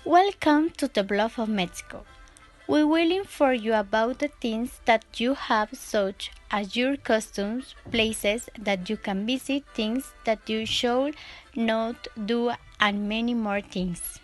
Welcome to the Bluff of Mexico. We will inform you about the things that you have, such as your customs, places that you can visit, things that you should not do, and many more things.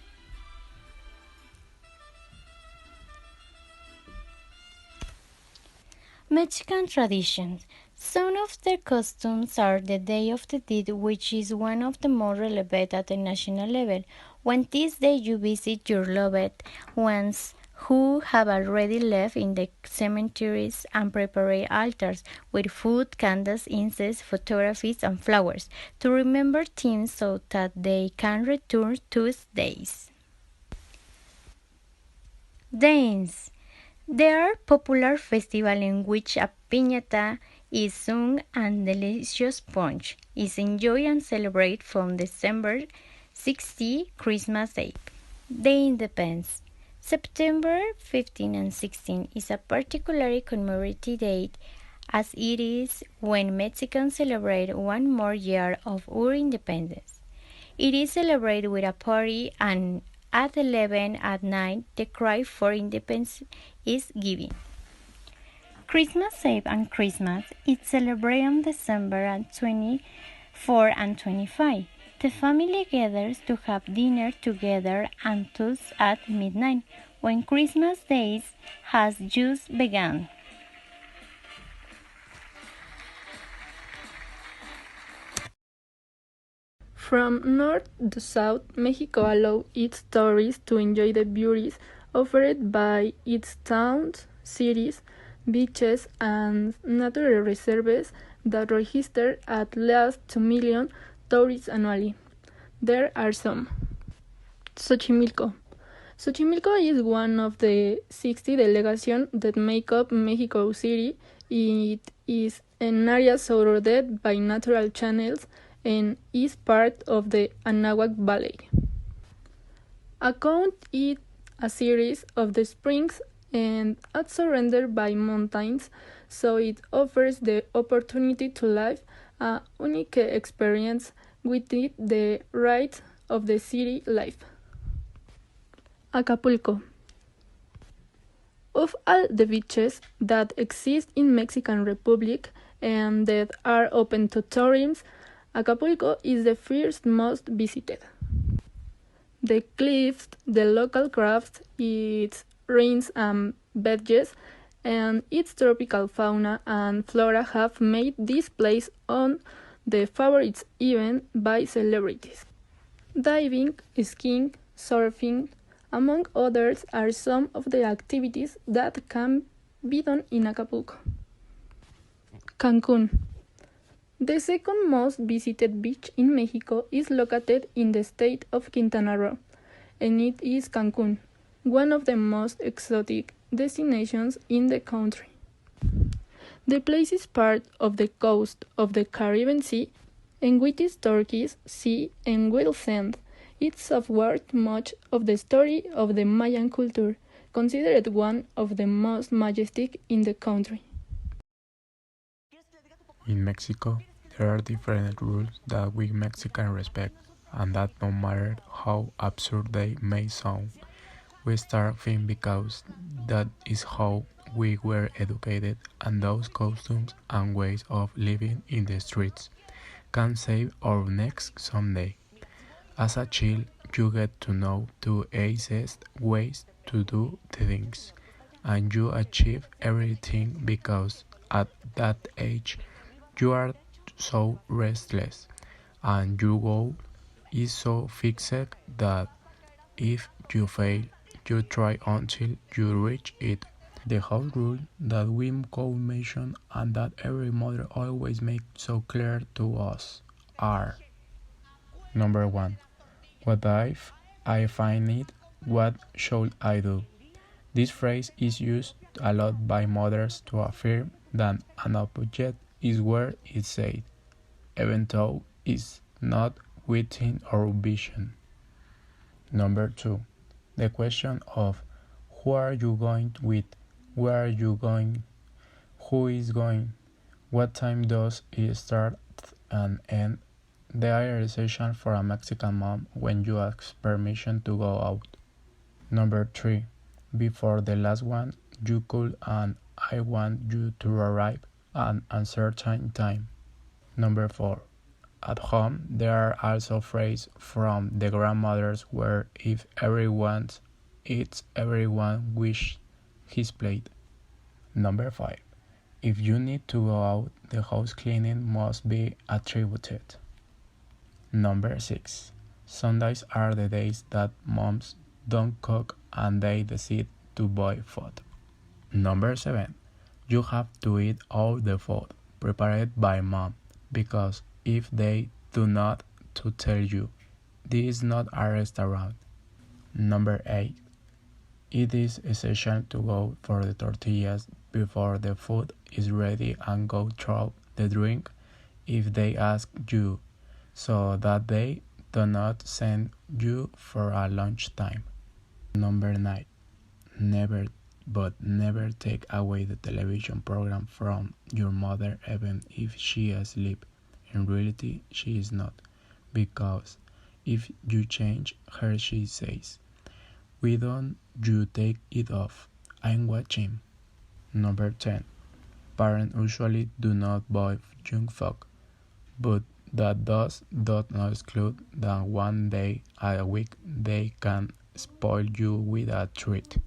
Mexican traditions. Some of their customs are the Day of the Dead, which is one of the more relevant at the national level. When this day you visit your loved ones who have already left in the cemeteries and prepare altars with food, candles, incense, photographies, and flowers to remember them so that they can return to days. Dance. There are popular festivals in which a piñata is sung and delicious punch is enjoyed and celebrated from December 60, Christmas Eve. The Independence. September 15 and 16 is a particularly commemorative date as it is when Mexicans celebrate one more year of our independence. It is celebrated with a party and at 11 at night the cry for independence is given. Christmas Eve and Christmas is celebrated on December 24 and 25. The family gathers to have dinner together and thus at midnight, when Christmas Day has just begun. From north to south, Mexico allows its tourists to enjoy the beauties offered by its towns, cities, beaches, and natural reserves that register at least 2 million tourists annually. There are some. Xochimilco. Xochimilco is one of the 60 delegations that make up Mexico City. It is an area surrounded by natural channels and is part of the Anahuac Valley. Account is a series of the springs and are surrounded by mountains, so it offers the opportunity to live a unique experience within the right of the city life. Acapulco. Of all the beaches that exist in Mexican Republic and that are open to tourism, Acapulco is the first most visited. The cliffs, the local crafts, its rains and beaches, and its tropical fauna and flora have made this place on the favorites event by celebrities. Diving, skiing, surfing, among others, are some of the activities that can be done in Acapulco. Cancun. The second most visited beach in Mexico is located in the state of Quintana Roo, and it is Cancun, one of the most exotic destinations in the country. The place is part of the coast of the Caribbean Sea, and with its turquoise sea and white sand, it's worth much of the story of the Mayan culture, considered one of the most majestic in the country. In Mexico, there are different rules that we Mexicans respect, and that no matter how absurd they may sound, we start thinking because that is how we were educated, and those customs and ways of living in the streets can save our necks someday. As a child, you get to know the easiest ways to do things, and you achieve everything because at that age you are so restless, and your goal is so fixed that if you fail, you try until you reach it. The house rule that we could mention and that every mother always makes so clear to us are: Number 1. What if I find it? What should I do? This phrase is used a lot by mothers to affirm that an object is where it's said, even though it's not within our vision. Number 2. The question of who are you going with, where are you going, who is going, what time does it start and end? They are essential for a Mexican mom when you ask permission to go out. Number 3. Before the last one, you could and I want you to arrive at a certain time. Number 4. At home, there are also phrases from the grandmothers where if everyone eats, everyone wishes his plate. Number 5. If you need to go out, the house cleaning must be attributed. Number 6. Sundays are the days that moms don't cook and they decide to buy food. Number 7. You have to eat all the food prepared by mom because if they do not to tell you, this is not a restaurant. Number 8. It is essential to go for the tortillas before the food is ready and go through the drink if they ask you, so that they do not send you for a lunchtime. Number 9. Never but never take away the television program from your mother even if she is asleep. In reality, she is not, because if you change her she says, why don't you take it off? I'm watching. Number 10. Parents usually do not buy junk food, but that does not exclude that one day a week they can spoil you with a treat.